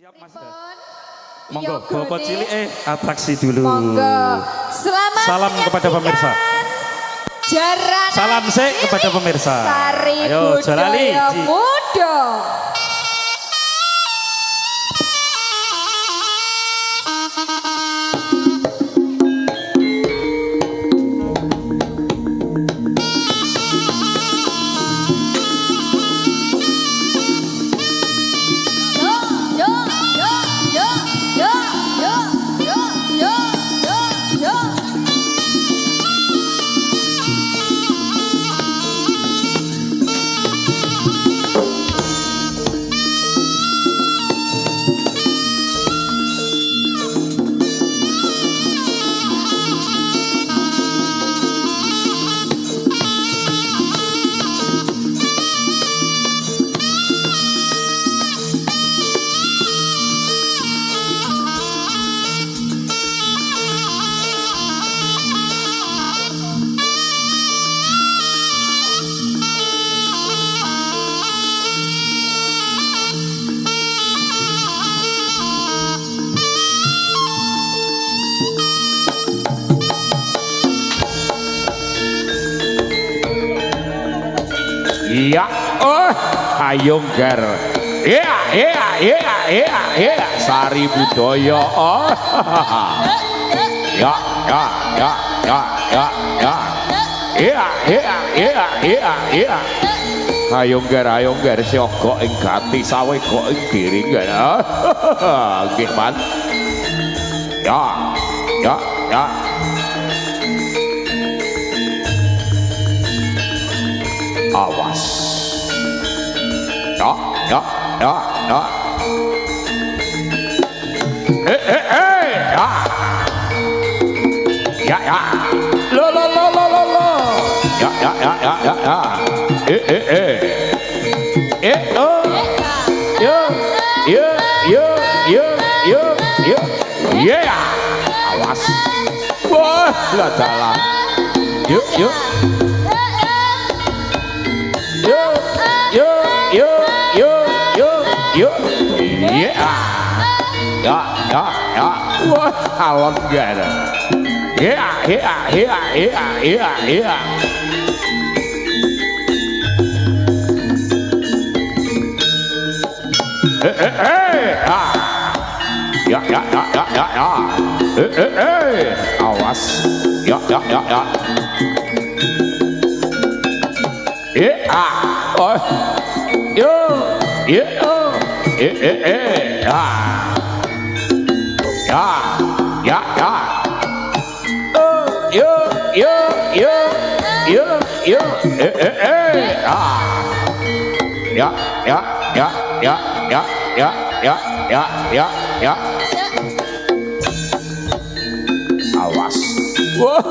Siap Mas. Pripun? Monggo, Iya, Bapak Gode. cilik atraksi dulu. Monggo. Selamat Salam kepada menyaksikan pemirsa. Jaranan Salam sih cilik kepada pemirsa. Sari Ayo, Jalali. budaya muda. Yo, yo, yo, yo, yo, yo, yo, yo, yo, yo. Iya, oh, ayo gar. Iya, iya, iya, iya, iya, Sari budaya. Oh, ya, ya, ya, ya, ya, ya. Iya, iya, iya, iya, iya. Ayo gar, siokok ing gati sawe kok ing giring gar. Nggih, Man. Ya, ya, ya. Awas. Ya, ya, ya, ya. Ya. Ya, ya. Lo, lo, lo, lo, lo, lo. Ya, ya, ya, ya, ya, ya. Oh. Yo, yo, yo, yo, yo, yo. Yeah. Awas. Wah, lah jalan. Yuk, yuk. Yo, yo, yo, yo, yo, yo, yeah, ya, ya, ya, wah, alon gak ada, yeah, yeah, yeah, yeah, yeah, yeah. Ya, ya, ya, ya, ya, ya, awas, ya, ya, ya, ya. Oh, yo, yo, ya, ya, ya, oh, yo, yo, yo, yo, yo, ya, ya, ya, ya, ya, ya, ya, ya, ya, ya, awas, wah,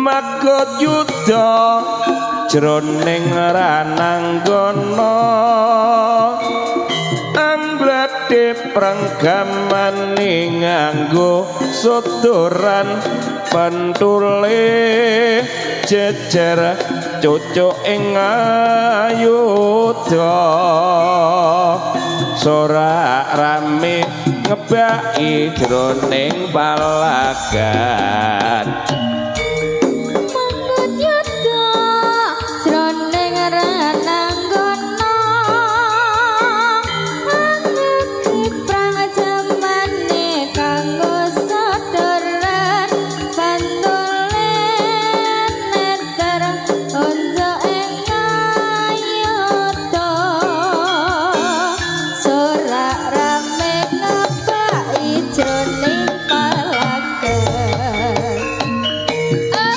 Makut yuda jroning rananggana anggledhe pranggamane nganggo sodoran pentule jejer cucuk ing ayuda sorak rame ngebaki jroning palagan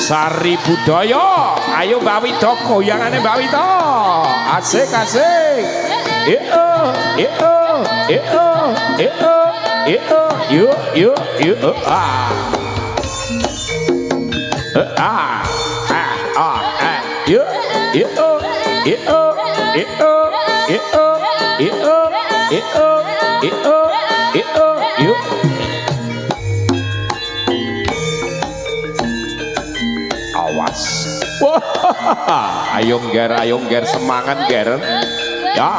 Sari budaya, ayo Mbak Wito, goyangane Mbak Wito, asik asik, yuk, yuk. Awas. Wah, ayo ger semangat ger. Ya.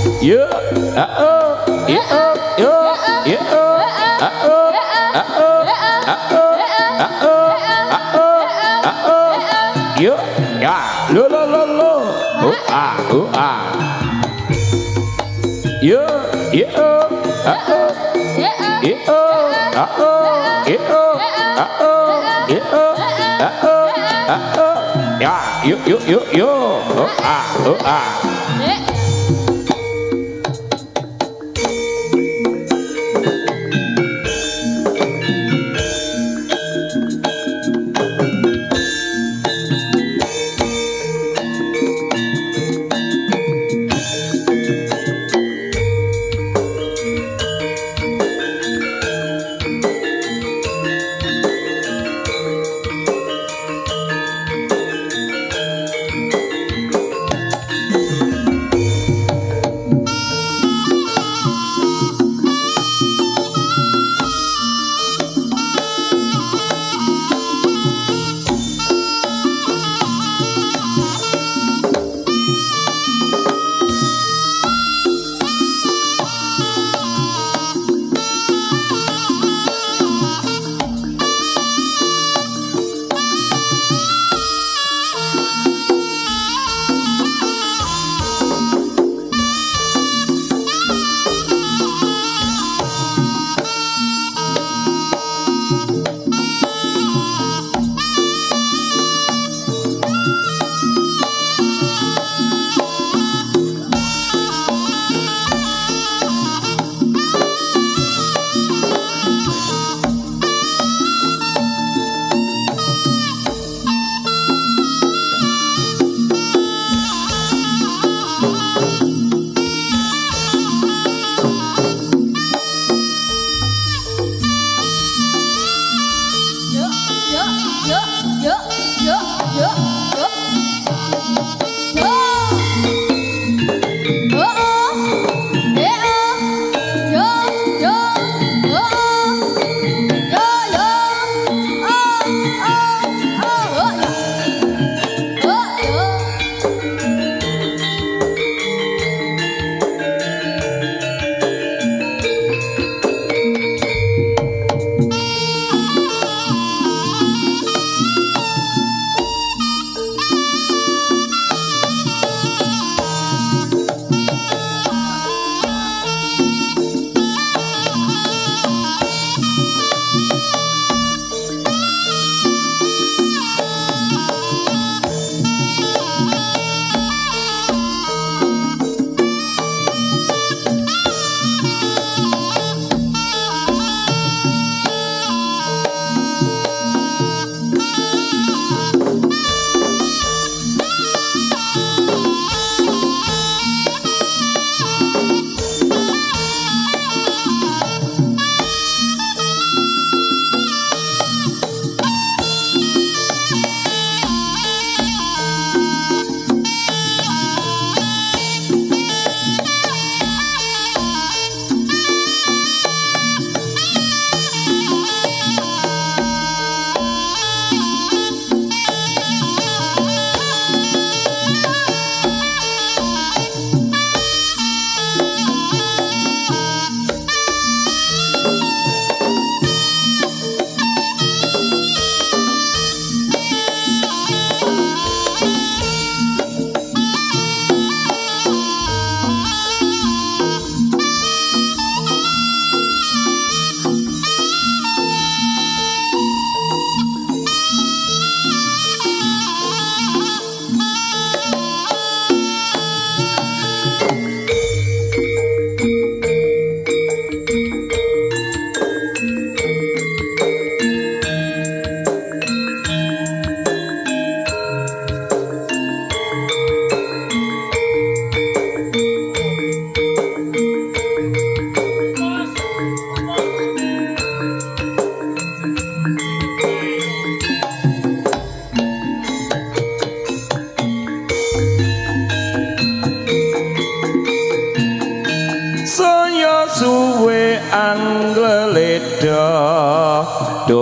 Yuk.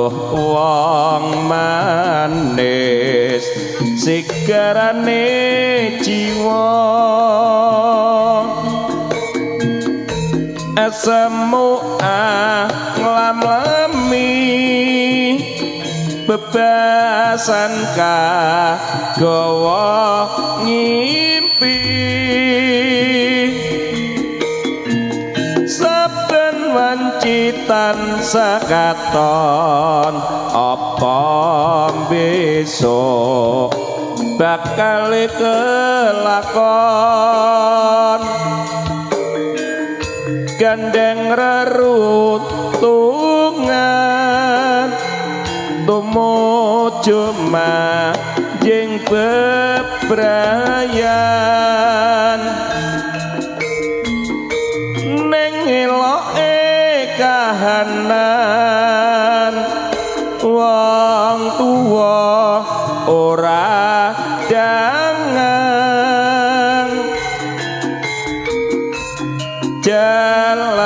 Aduh wong manis sigarane jiwa asemu nglam-lami bebasan kagawa ngimpi saben wancitan sakaton apa besok bakal kelakon gandeng reruntungan tumuju manjing bebrayan ning eloke kahanan wong tuwa ora dangan jalarane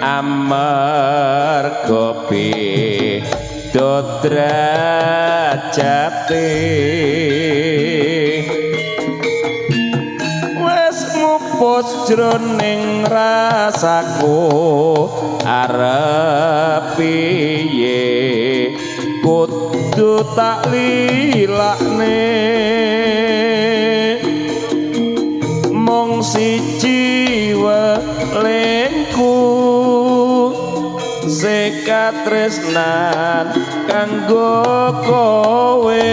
amarga pidot derajate wis ngupus jroning rasaku arep piye kudu tak lilakne mung siji welengku sekatresnan kanggo kowe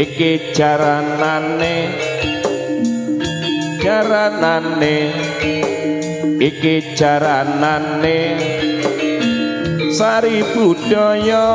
iki jaranane iki jaranane sari budaya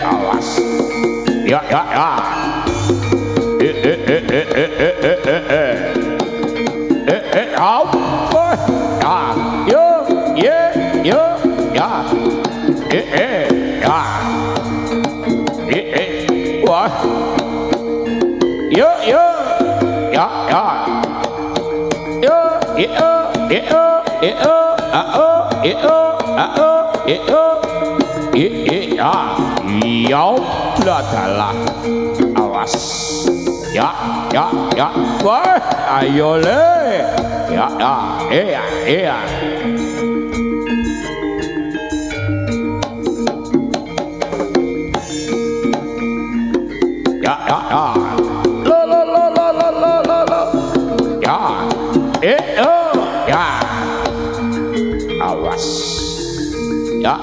Awas. Ya. Dalah. Awas. Ya. Wah, ayo le. Ya. Lo. Ya. Awas. Ya.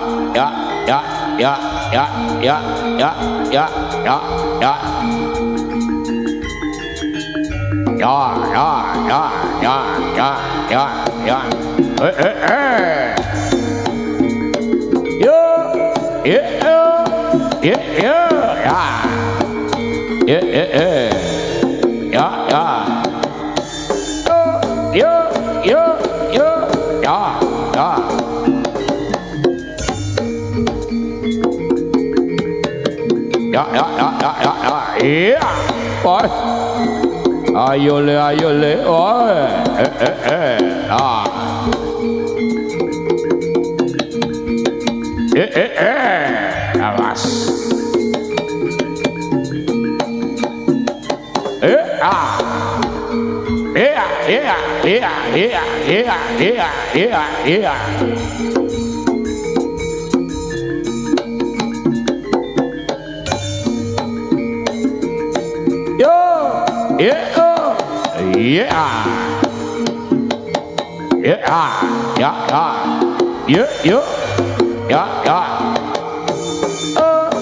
Iya. Ayo le. Awas.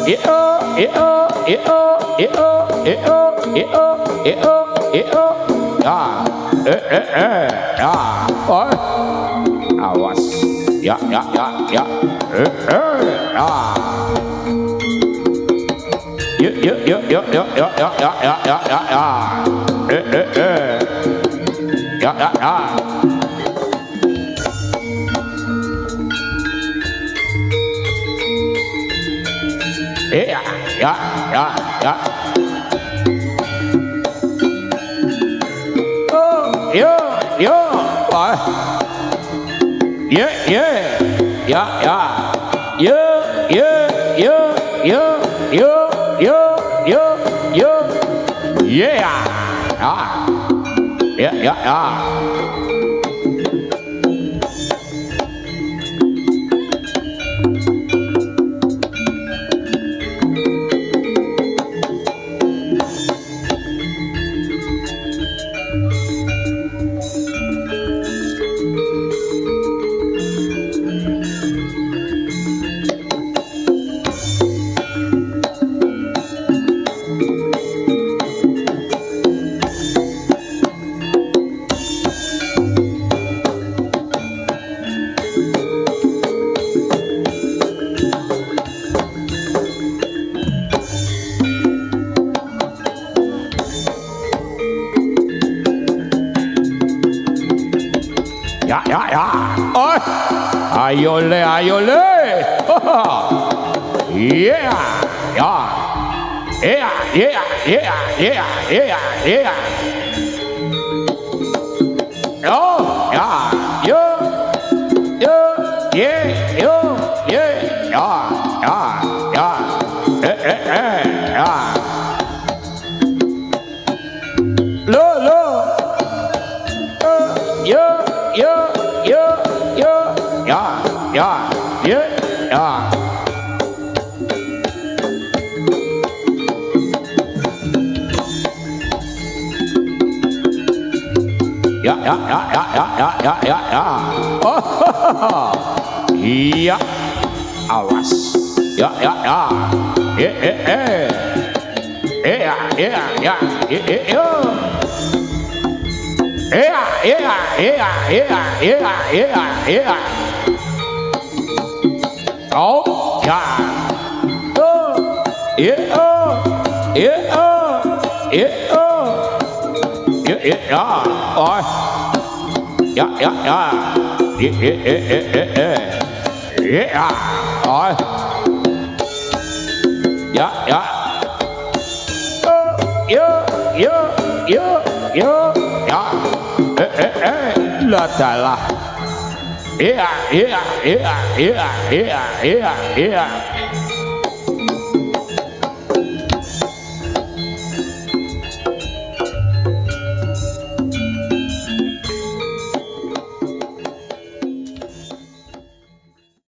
Iya. Ya, oh, awas, ya, ya, ya, Oh, ayo le, yeah, oh, iya, awas, oh, lah dalah, iya.